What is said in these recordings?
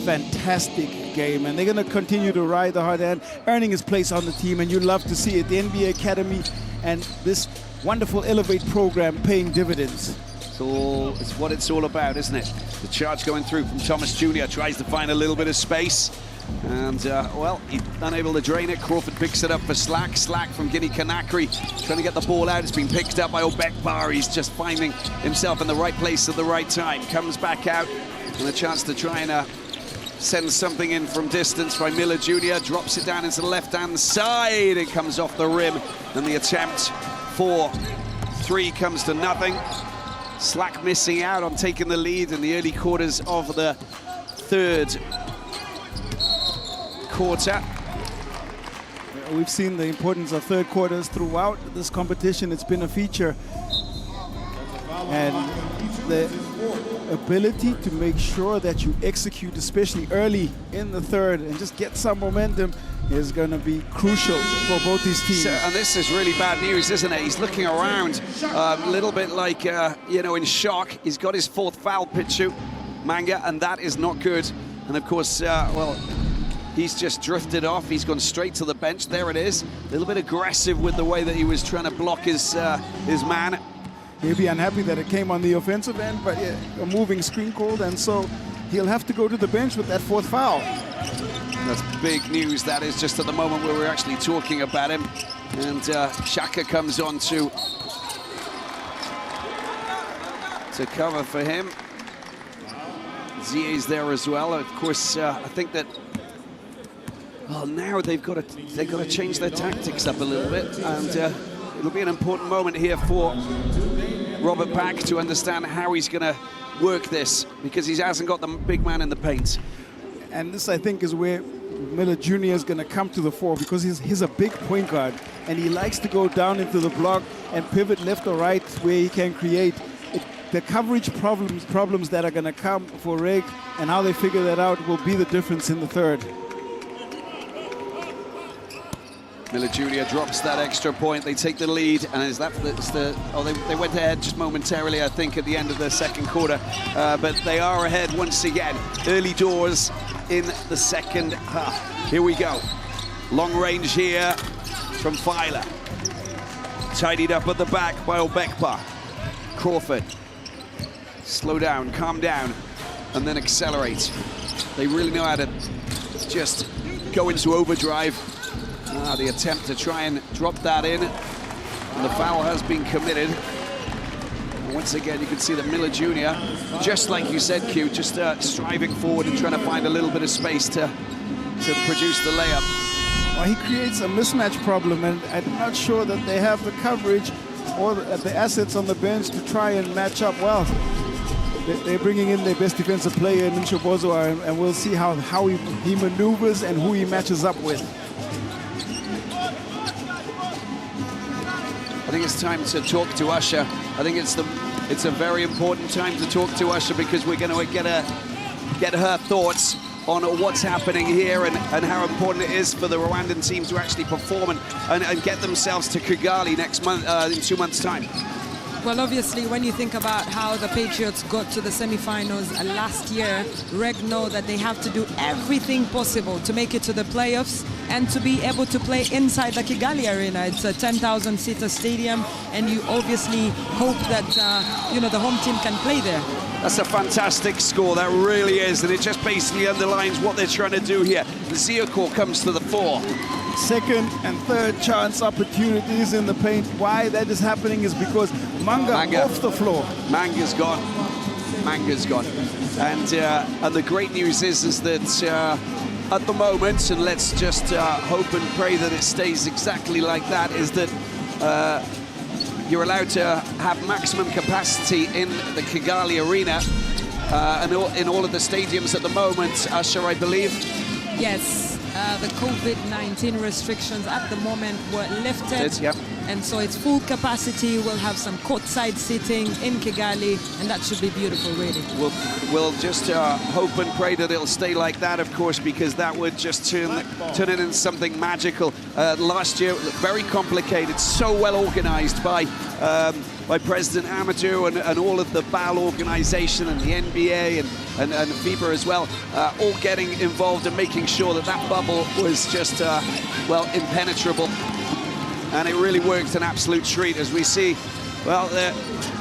fantastic game, and they're going to continue to ride the hot hand, earning his place on the team, and you love to see it. The NBA Academy and this wonderful Elevate program paying dividends. It's what it's all about, isn't it? The charge going through from Thomas Jr. tries to find a little bit of space, and well, he's unable to drain it. Crawford picks it up for S.LA.C. S.LA.C. from Guinea Conakry, trying to get the ball out. It's been picked up by Obekbar. He's just finding himself in the right place at the right time. Comes back out, and a chance to try and send something in from distance by Miller Jr. Drops it down into the left-hand side. It comes off the rim, and the attempt for three comes to nothing. S.LA.C. missing out on taking the lead in the early quarters of the third quarter. We've seen the importance of third quarters throughout this competition. It's been a feature. And the ability to make sure that you execute, especially early in the third, and just get some momentum is going to be crucial for both these teams. And this is really bad news, isn't it? He's looking around a little bit like, you know, in shock. He's got his fourth foul, Pichu Manga, and that is not good. And of course, well, he's just drifted off. He's gone straight to the bench. There it is. A little bit aggressive with the way that he was trying to block his man. He'll be unhappy that it came on the offensive end, but yeah, a moving screen called, and so he'll have to go to the bench with that fourth foul. That's big news. That is just at the moment where we're actually talking about him. And Shaka comes on to cover for him. Zie's there as well. Of course, I think that, well, now they've got to change their tactics up a little bit, and it'll be an important moment here for Robert Pack to understand how he's going to work this, because he hasn't got the big man in the paint. And this, I think, is where Miller Jr. is going to come to the fore, because he's a big point guard, and he likes to go down into the block and pivot left or right where he can create. The coverage problems that are going to come for REG, and how they figure that out, will be the difference in the third. Miller Jr. drops that extra point. They take the lead, and is that they went ahead just momentarily, I think, at the end of the second quarter, but they are ahead once again. Early doors in the second half. Here we go. Long range here from Filer. Tidied up at the back by Obekbar. Crawford. Slow down, calm down, and then accelerate. They really know how to just go into overdrive. The attempt to try and drop that in, and the foul has been committed. And once again, you can see that Miller Jr., just like you said, Q, just striving forward and trying to find a little bit of space to produce the layup. Well, he creates a mismatch problem, and I'm not sure that they have the coverage or the assets on the bench to try and match up well. They're bringing in their best defensive player, Nincho Bozoa, and we'll see how he maneuvers and who he matches up with. I think it's time to talk to Usher. I think it's a very important time to talk to Usher, because we're going to get her thoughts on what's happening here and how important it is for the Rwandan team to actually perform and get themselves to Kigali next month, in 2 months' time. Well, obviously, when you think about how the Patriots got to the semifinals last year, REG know that they have to do everything possible to make it to the playoffs and to be able to play inside the Kigali Arena. It's a 10,000-seater stadium, and you obviously hope that you know, the home team can play there. That's a fantastic score, that really is, and it just basically underlines what they're trying to do here. The Ziokor comes to the fore. Second and third chance opportunities in the paint. Why that is happening is because Manga off the floor. Manga's gone. Manga's gone. And the great news is that at the moment, and let's just hope and pray that it stays exactly like that, is that you're allowed to have maximum capacity in the Kigali Arena and in all of the stadiums at the moment, Usher, I believe. Yes. The COVID-19 restrictions at the moment were lifted, yep. And so it's full capacity. We'll have some courtside seating in Kigali, and that should be beautiful, really. We'll just hope and pray that it'll stay like that, of course, because that would just turn it into something magical. Last year, very complicated, so well organized by by President Amadou and all of the BAL organization and the NBA and FIBA as well, all getting involved and making sure that that bubble was just, well, impenetrable. And it really worked an absolute treat, as we see. Well,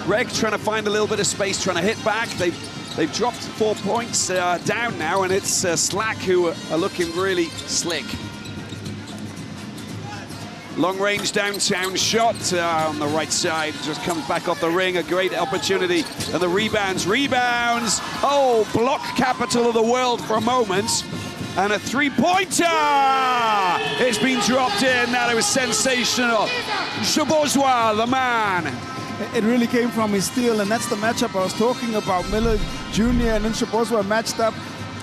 REG trying to find a little bit of space, trying to hit back. They've dropped 4 points down now, and it's S.LA.C who are looking really slick. Long-range downtown shot on the right side, just comes back off the ring, a great opportunity. And the rebounds. Oh, block capital of the world for a moment. And a three-pointer! It's been dropped in, that was sensational. Szoboszlai, the man. It really came from his steal, and that's the matchup I was talking about. Miller Jr. and then Szoboszlai matched up.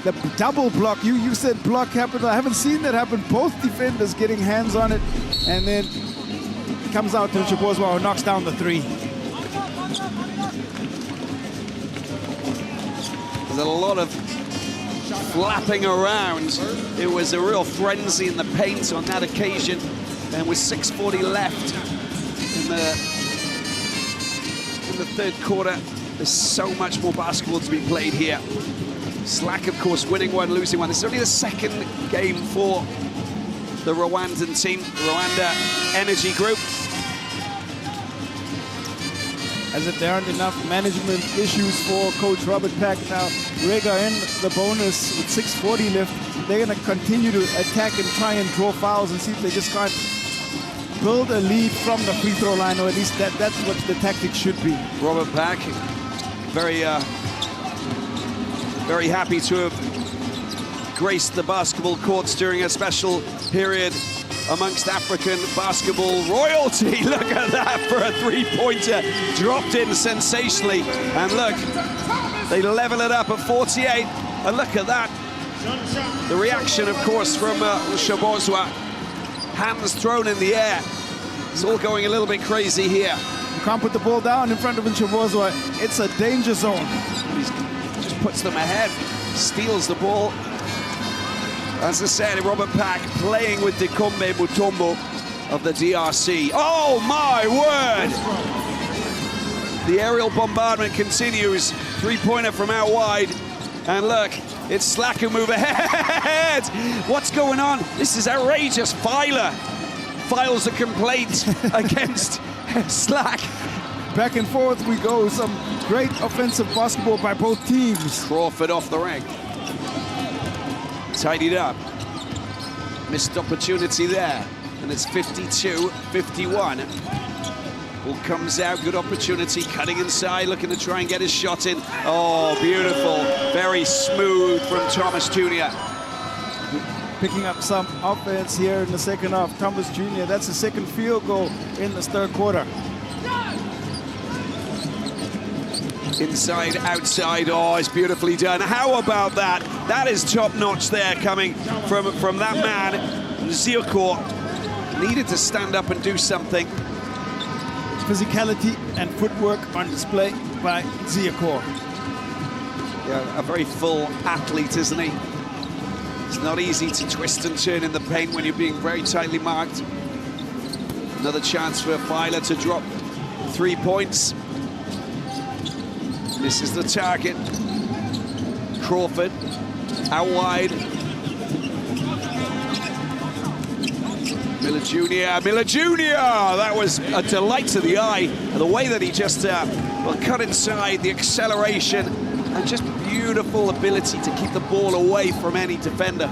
The double block, you said block capital. I haven't seen that happen. Both defenders getting hands on it, and then it comes out to Szoboszlai, who knocks down the three. There's a lot of flapping around. It was a real frenzy in the paint on that occasion, and with 6:40 left in the third quarter, there's so much more basketball to be played here. S.LA.C, of course, winning one, losing one. This is only the second game for the Rwandan team, the Rwanda Energy Group. As if there aren't enough management issues for Coach Robert Pack now. REG are in the bonus with 6:40 left. They're going to continue to attack and try and draw fouls and see if they just can't build a lead from the free throw line, or at least that's what the tactics should be. Robert Pack, very happy to have graced the basketball courts during a special period amongst African basketball royalty. Look at that for a three-pointer, dropped in sensationally. And look, they level it up at 48. And look at that. The reaction, of course, from Szoboszlai. Hands thrown in the air. It's all going a little bit crazy here. You can't put the ball down in front of Szoboszlai. It's a danger zone. He just puts them ahead, steals the ball. As I said, Robert Pack playing with Dikembe Mutombo of the DRC. Oh my word! The aerial bombardment continues. Three-pointer from out wide. And look, it's S.LA.C who move ahead. What's going on? This is outrageous. Filer files a complaint against S.LA.C. Back and forth we go. Some great offensive basketball by both teams. Crawford off the ring. Tidied up. Missed opportunity there. And it's 52-51. Ball comes out, good opportunity, cutting inside, looking to try and get his shot in. Oh, beautiful. Very smooth from Thomas Jr. Picking up some offense here in the second half. Thomas Jr., that's the second field goal in this third quarter. Inside, outside, oh, it's beautifully done. How about that? That is top-notch there, coming from that man, Ziakor. Needed to stand up and do something. Physicality and footwork on display by Ziakor. Yeah, a very full athlete, isn't he? It's not easy to twist and turn in the paint when you're being very tightly marked. Another chance for Filer to drop 3 points. This is the target. Crawford, out wide. Miller Jr. That was a delight to the eye. The way that he just well, cut inside, the acceleration, and just beautiful ability to keep the ball away from any defender.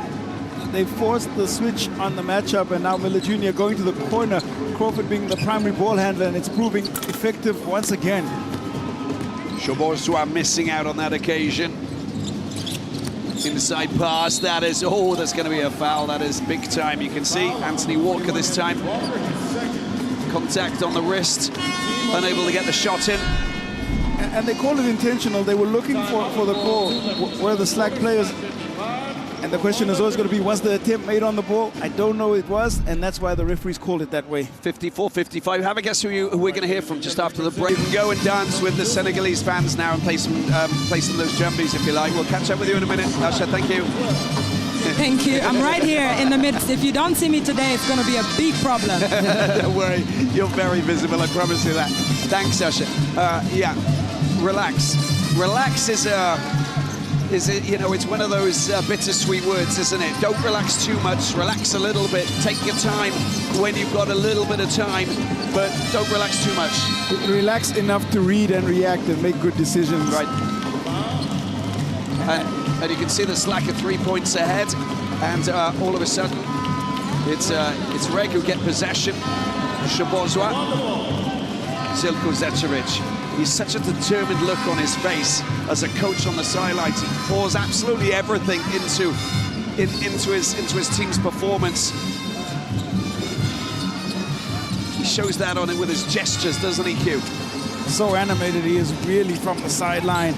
They forced the switch on the matchup, and now Miller Jr. going to the corner. Crawford being the primary ball handler, and it's proving effective once again. Szoboszlai missing out on that occasion. Inside pass, that is, oh, that's going to be a foul. That is big time. You can see Anthony Walker this time. Contact on the wrist, unable to get the shot in. And they called it intentional. They were looking for the call where the S.LA.C players. And the question is always going to be, was the attempt made on the ball? I don't know it was, and that's why the referees called it that way. 54-55. Have a guess who we're going to hear from just after the break. You can go and dance with the Senegalese fans now and play some of those jumbies if you like. We'll catch up with you in a minute. Asha, thank you. Thank you. I'm right here in the midst. If you don't see me today, it's going to be a big problem. Don't worry, you're very visible, I promise you that. Thanks, Sasha. Yeah, relax. Relax is you know, it's one of those bittersweet words, isn't it? Don't relax too much, relax a little bit. Take your time when you've got a little bit of time, but don't relax too much. Relax enough to read and react and make good decisions. Right. And you can see the S.L.A.C are 3 points ahead, and all of a sudden, it's REG who get possession. Shabozwa, Željko Zečević. He's such a determined look on his face as a coach on the sidelines. He pours absolutely everything into his team's performance. He shows that on it with his gestures, doesn't he, Q? So animated he is really from the sideline,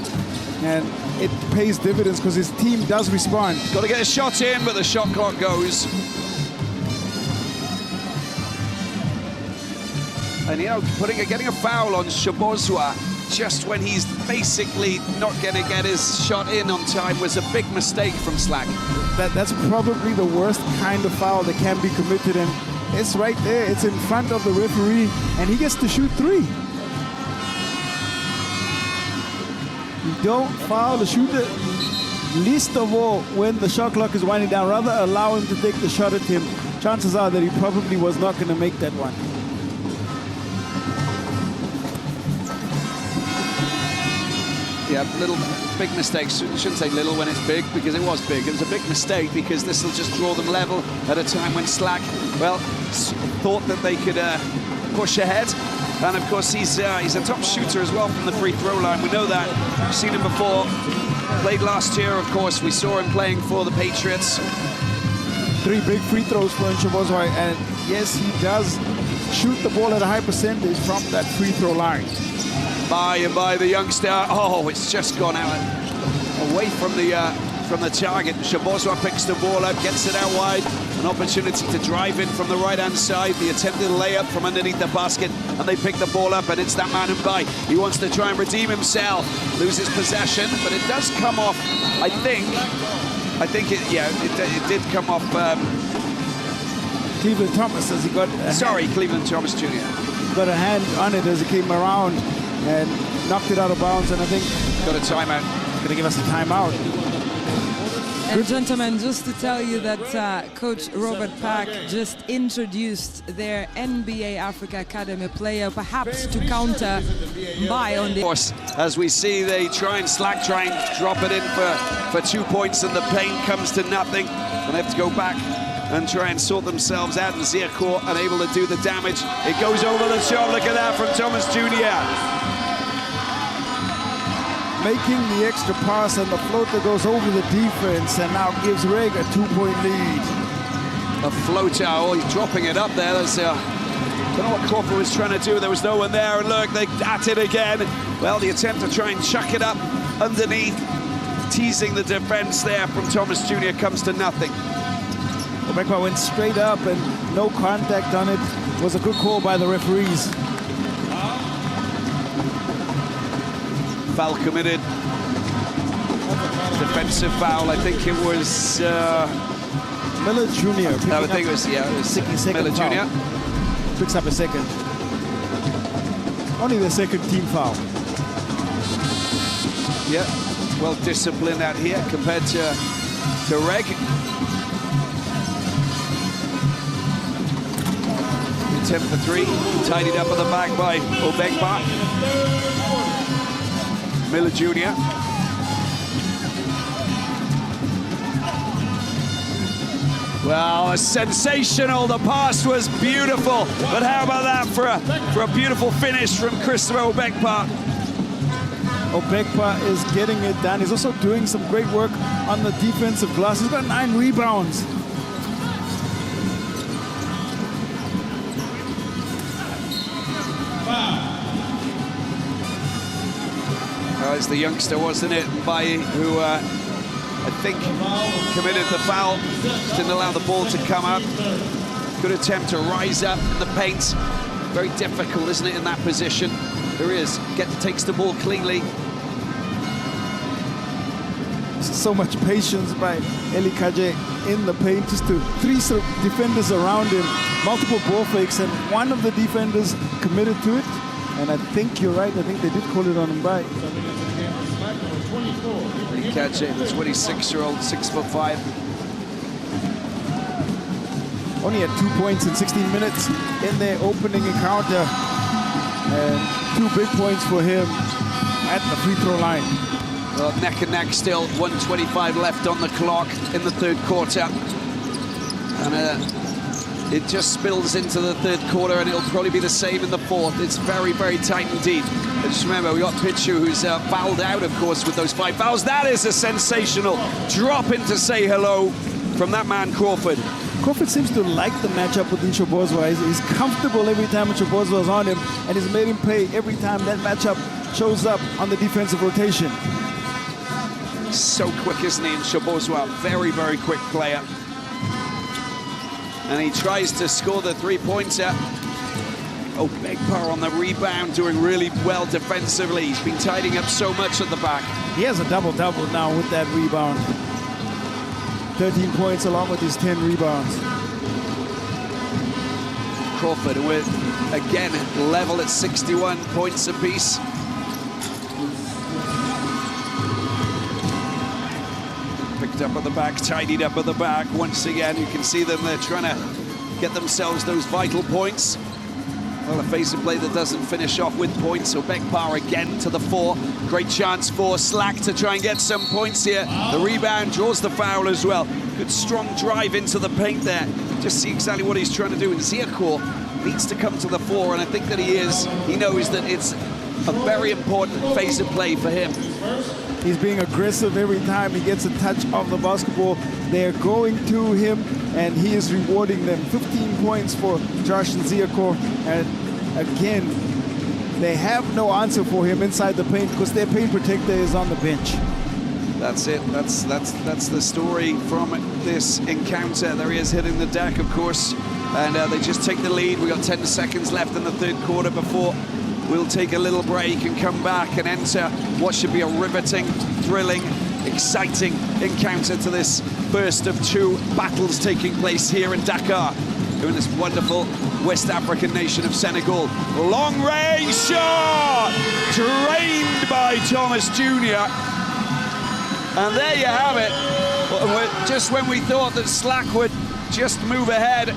and it pays dividends because his team does respond. Got to get a shot in, but the shot clock goes. And, you know, getting a foul on Shabozwa just when he's basically not going to get his shot in on time was a big mistake from S.L.A.C. That's probably the worst kind of foul that can be committed, and it's right there. It's in front of the referee, and he gets to shoot 3. You don't foul the shooter, least of all when the shot clock is winding down. Rather allow him to take the shot at him. Chances are that he probably was not going to make that one. Yeah, big mistakes. Shouldn't say little when it's big, because it was big. It was a big mistake because this will just draw them level at a time when S.L.A.C, well, thought that they could push ahead. And of course, he's a top shooter as well from the free throw line. We know that. We've seen him before. Played last year, of course. We saw him playing for the Patriots. 3 big free throws for Shabozwa, and yes, he does shoot the ball at a high percentage from that free throw line. By the youngster. Oh, it's just gone out away from the target. Shabozwa picks the ball up, gets it out wide. An opportunity to drive in from the right-hand side. The attempted layup from underneath the basket, and they pick the ball up, and it's that man by. He wants to try and redeem himself. Loses possession, but it does come off. I think it did come off. Cleveland Thomas, as he got. Cleveland Thomas Jr. Got a hand on it as it came around and knocked it out of bounds, and I think got a timeout. Going to give us a timeout. And gentlemen, just to tell you that Coach Robert Pack just introduced their NBA Africa Academy player, perhaps to counter by on the... Of course, as we see, they try and drop it in for 2 points, and the paint comes to nothing. And they have to go back and try and sort themselves out, and Zierko unable to do the damage. It goes over the top. Look at that from Thomas Jr. Making the extra pass, and the floater goes over the defense and now gives REG a 2-point lead. A floater, oh, he's dropping it up there. That's, I don't know what Crawford was trying to do. There was no one there, and look, they at it again. Well, the attempt to try and chuck it up underneath, teasing the defense there from Thomas Jr. comes to nothing. Obekwa went straight up and no contact on it. Was a good call by the referees. Foul committed. Defensive foul. I think it was Miller Jr. I think it was Miller Jr. Picks up a second. Only the second team foul. Yeah, well disciplined out here compared to REG. Attempt for 3, tidied up at the back by Obekwa. Miller Jr. Well, sensational. The pass was beautiful. But how about that for a beautiful finish from Christopher Obekwa? Obekwa is getting it done. He's also doing some great work on the defensive glass. He's got 9 rebounds. It's the youngster, wasn't it, Mbaye, who I think committed the foul. Just didn't allow the ball to come up. Good attempt to rise up in the paint. Very difficult, isn't it, in that position? There is. Takes the ball cleanly. so much patience by Eli Kaje in the paint, just to 3 defenders around him, multiple ball fakes, and one of the defenders committed to it. And I think you're right, I think they did call it on him by. Eli Kaje, the 26-year-old, 6'5". Only had 2 points in 16 minutes in their opening encounter. And 2 big points for him at the free throw line. Well, neck and neck still, 1:25 left on the clock in the third quarter. And it just spills into the third quarter, and it'll probably be the same in the fourth. It's very, very tight and deep. And just remember, we got Pichu, who's fouled out, of course, with those 5 fouls. That is a sensational drop in to say hello from that man, Crawford. Crawford seems to like the matchup with Nshobozwa. He's comfortable every time Nshobozwa is on him, and he's made him pay every time that matchup shows up on the defensive rotation. So quick, isn't he, Nshobozwa? Very, very quick player. And he tries to score the 3-pointer. Oh, Begpar on the rebound, doing really well defensively. He's been tidying up so much at the back. He has a double-double now with that rebound. 13 points along with his 10 rebounds. Crawford with, again, level at 61 points apiece. Picked up at the back, tidied up at the back. Once again, you can see them, they're trying to get themselves those vital points. Well, a phase of play that doesn't finish off with points, so Begpar again to the 4. Great chance for S.LA.C to try and get some points here. The rebound draws the foul as well. Good strong drive into the paint there. Just see exactly what he's trying to do. And Ziakor needs to come to the 4, and I think that he is. He knows that it's a very important phase of play for him. He's being aggressive every time he gets a touch of the basketball. They're going to him, and he is rewarding them. 15 points for Josh and Ziakor. And again, they have no answer for him inside the paint because their paint protector is on the bench. That's it. That's the story from this encounter. There he is hitting the deck, of course, and they just take the lead. We got 10 seconds left in the third quarter before we'll take a little break and come back and enter what should be a riveting, thrilling, exciting encounter to this first of 2 battles taking place here in Dakar, in this wonderful West African nation of Senegal. Long-range shot! Drained by Thomas Jr. And there you have it. Just when we thought that S.LA.C would just move ahead,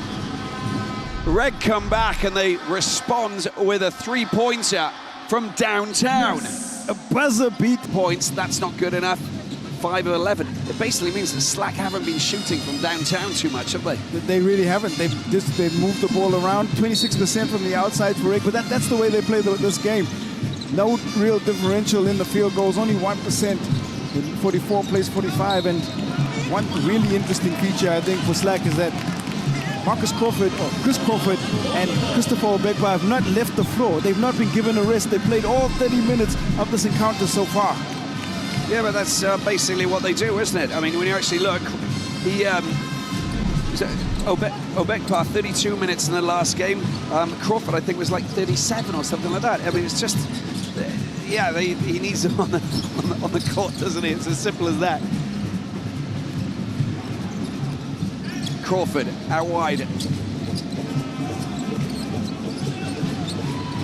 REG come back and they respond with a 3-pointer from downtown. Yes. A buzzer beat. Points, that's not good enough. 5 of 11. It basically means that S.LA.C haven't been shooting from downtown too much, have they? They really haven't. They've moved the ball around. 26% from the outside for REG, but that's the way they play this game. No real differential in the field goals, only 1%. 44 plays 45, and one really interesting feature, I think, for S.LA.C is that Chris Crawford and Christopher Begpar have not left the floor. They've not been given a rest. They played all 30 minutes of this encounter so far. Yeah, but that's basically what they do, isn't it? I mean, when you actually look, Begpar 32 minutes in the last game. Crawford, I think, was like 37 or something like that. I mean, it's just, yeah, he needs him on the court, doesn't he? It's as simple as that. Crawford out wide.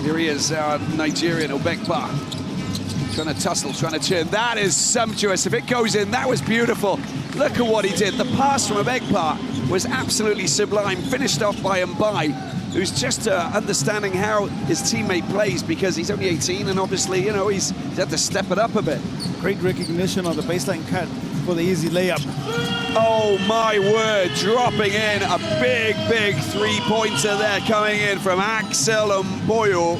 Here he is, Nigerian Begpar. Trying to tussle, trying to turn. That is sumptuous. If it goes in, that was beautiful. Look at what he did. The pass from Begpar was absolutely sublime. Finished off by Mbai, who's just understanding how his teammate plays, because he's only 18 and obviously, you know, he's had to step it up a bit. Great recognition on the baseline cut for the easy layup. Oh my word, dropping in a big, big 3-pointer there coming in from Axel Mboyo.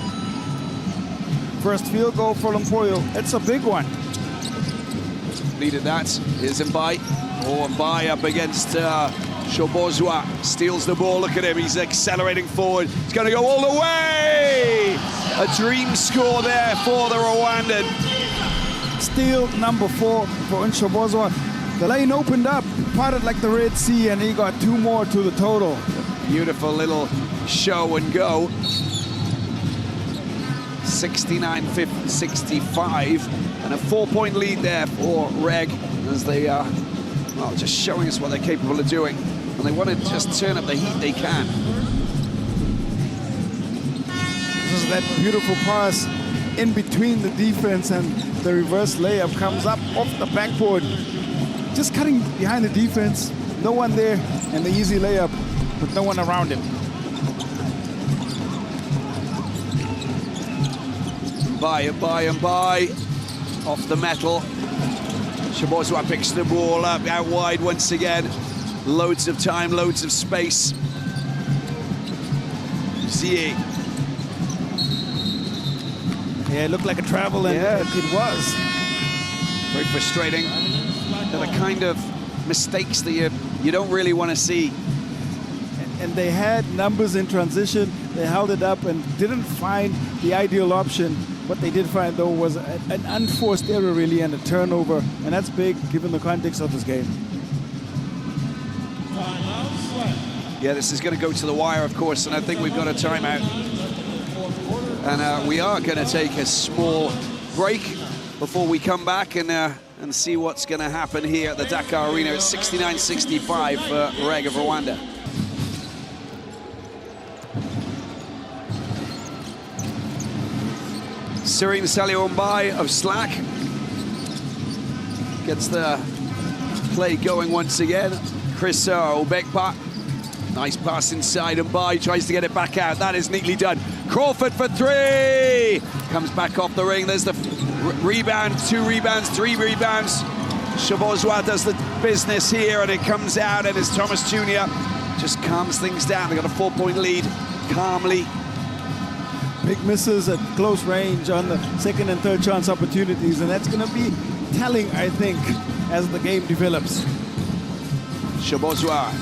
First field goal for Lampoyo. It's a big one. Needed that. Here's Mbai. Oh, Mbai up against Nshobozwa. Steals the ball. Look at him. He's accelerating forward. He's going to go all the way. A dream score there for the Rwandan. Steal number 4 for Nshobozwa. The lane opened up, parted like the Red Sea, and he got 2 more to the total. Beautiful little show and go. 69-65, and a 4-point lead there for REG. as they are, well, just showing us what they're capable of doing. And they want to just turn up the heat they can. This is that beautiful pass in between the defense, and the reverse layup comes up off the backboard. Just cutting behind the defense, no one there, and the easy layup with no one around him. By off the metal. Shabozwa picks the ball up out wide once again. Loads of time, loads of space. Zie. Yeah, it looked like a travel, and it was. Very frustrating. They're the kind of mistakes that you don't really want to see. And they had numbers in transition. They held it up and didn't find the ideal option. What they did find, though, was an unforced error, really, and a turnover. And that's big, given the context of this game. Yeah, this is going to go to the wire, of course, and I think we've got a timeout. And we are going to take a small break before we come back and see what's going to happen here at the Dakar Arena. It's 69-65 for REG of Rwanda. Serene Saliombai of S.LA.C gets the play going once again. Chris Obekpa, nice pass inside, and Bai tries to get it back out. That is neatly done. Crawford for three! Comes back off the ring. There's the rebound, 2 rebounds, 3 rebounds. Shabozwa does the business here, and it comes out, and it's Thomas Jr. just calms things down. They got a 4-point lead calmly. Big misses at close range on the second and third chance opportunities, and that's going to be telling, I think, as the game develops. Shabozwa.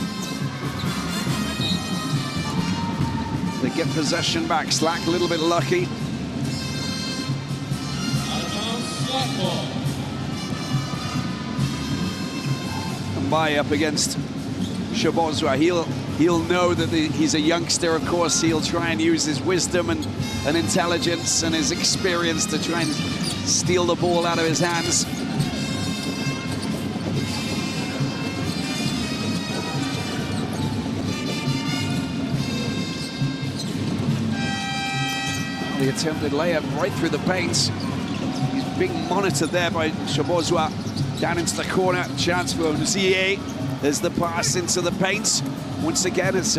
They get possession back. S.LA.C a little bit lucky. And Bai up against Shabozwa. He'll know that he's a youngster, of course. He'll try and use his wisdom and intelligence and his experience to try and steal the ball out of his hands. The attempted layup right through the paint. He's being monitored there by Shabozwa. Down into the corner, chance for Zie. There's the pass into the paint. Once again, it's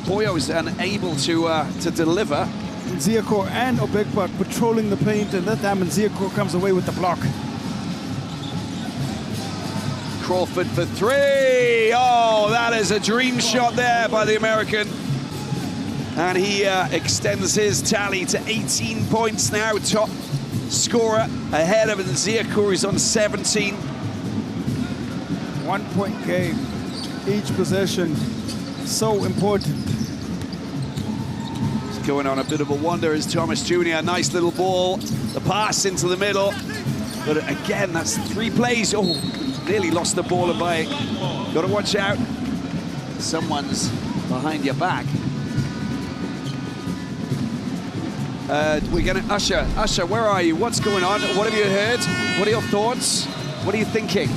Boyo's unable to deliver. Ziakor and Obekpa patrolling the paint, and that time Ziakor comes away with the block. Crawford for 3. Oh, that is a dream shot there by the American. And he extends his tally to 18 points now, top scorer ahead of Ziakor, who's on 17. 1-point game, each possession, so important. He's going on a bit of a wonder as Thomas Jr. Nice little ball, the pass into the middle. But again, that's 3 plays. Oh, nearly lost the ball by. Got to watch out. Someone's behind your back. We're going to Usher, where are you? What's going on? What have you heard? What are your thoughts? What are you thinking?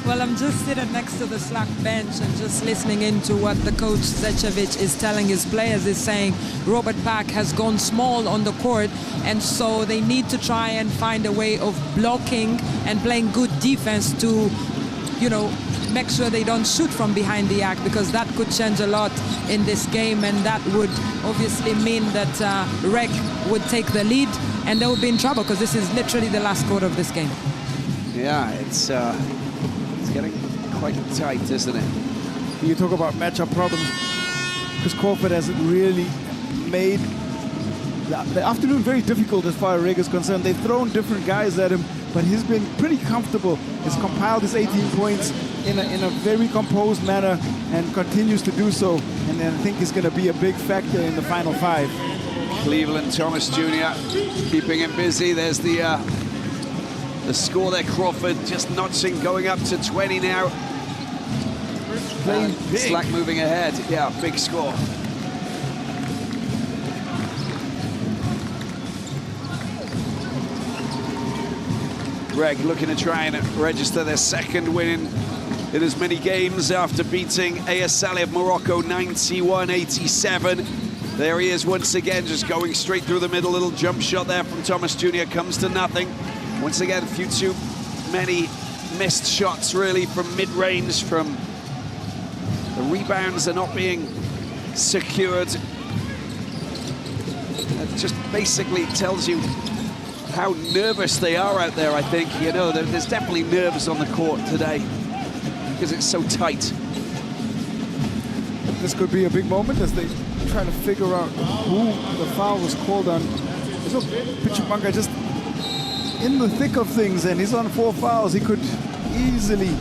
Well, I'm just sitting next to the S.LA.C bench and just listening into what the coach Zečević is telling his players. Is saying Robert Pack has gone small on the court, and so they need to try and find a way of blocking and playing good defense to, you know, make sure they don't shoot from behind the arc, because that could change a lot in this game, and that would obviously mean that REG would take the lead and they would be in trouble, because this is literally the last quarter of this game. Yeah, it's getting quite tight, isn't it? You talk about matchup problems, because Crawford has really made the afternoon very difficult as far as REG is concerned. They've thrown different guys at him, but he's been pretty comfortable. He's compiled his 18 points in a very composed manner and continues to do so. And I think he's going to be a big factor in the final 5. Cleveland Thomas Jr. keeping him busy. There's the score there. Crawford just notching, going up to 20 now. Playing big. S.LA.C moving ahead. Yeah, big score. REG looking to try and register their second win in as many games after beating S.LA. of Morocco 91-87. There he is once again, just going straight through the middle. Little jump shot there from Thomas Jr. comes to nothing. Once again, a few too many missed shots really from mid-range, from the rebounds are not being secured. It just basically tells you how nervous they are out there, I think. You know, there's definitely nerves on the court today because it's so tight. This could be a big moment as they try to figure out who the foul was called on. So Pichumanga just in the thick of things, and he's on 4 fouls. He could easily